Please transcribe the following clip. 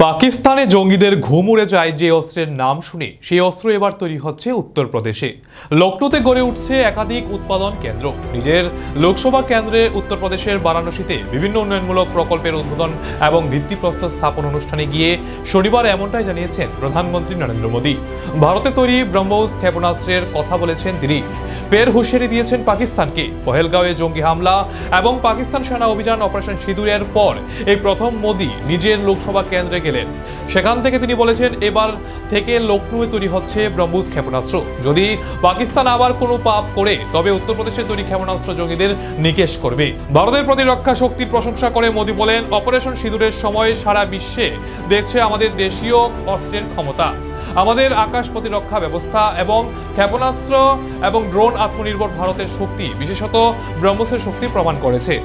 পাকিস্তানে জঙ্গিদের ঘুম উড়ে যায় যে অস্ত্রের নাম শুনে সেই অস্ত্র এবার তৈরি হচ্ছে উত্তরপ্রদেশে। লখনৌতে গড়ে উঠছে একাধিক উৎপাদন কেন্দ্র। নিজের লোকসভা কেন্দ্রে উত্তরপ্রদেশের বারাণসীতে বিভিন্ন উন্নয়নমূলক প্রকল্পের উদ্বোধন এবং ভিত্তিপ্রস্তর স্থাপন অনুষ্ঠানে গিয়ে শনিবার এমনটাই জানিয়েছেন প্রধানমন্ত্রী নরেন্দ্র মোদী। ভারতে তৈরি ব্রহ্মোস ক্ষেপণাস্ত্রের কথা বলেছেন তিনি। ফের হুঁশিয়ারি দিয়েছেন পাকিস্তানকে। পহেলগাঁওয়ে জঙ্গি হামলা এবং পাকিস্তান সেনা অভিযান অপারেশন সিঁদুরের পর এই প্রথম মোদী নিজের লোকসভা কেন্দ্রে গেলেন। সেখান থেকে তিনি বলেছেন, এবার থেকে লখনৌয়ে তৈরি হচ্ছে ব্রহ্মোস ক্ষেপণাস্ত্র। যদি পাকিস্তান আবার কোনো পাপ করে তবে উত্তরপ্রদেশে তৈরি ক্ষেপণাস্ত্র জঙ্গিদের নিকেশ করবে। ভারতের প্রতিরক্ষা শক্তির প্রশংসা করে মোদী বলেন, অপারেশন সিঁদুরের সময় সারা বিশ্বে দেখছে আমাদের দেশীয় অস্ত্রের ক্ষমতা। আমাদের আকাশ প্রতিরক্ষা ব্যবস্থা এবং ক্ষেপণাস্ত্র এবং ড্রোন আত্মনির্ভর ভারতের শক্তি, বিশেষত ব্রহ্মোসের শক্তি প্রমাণ করেছে।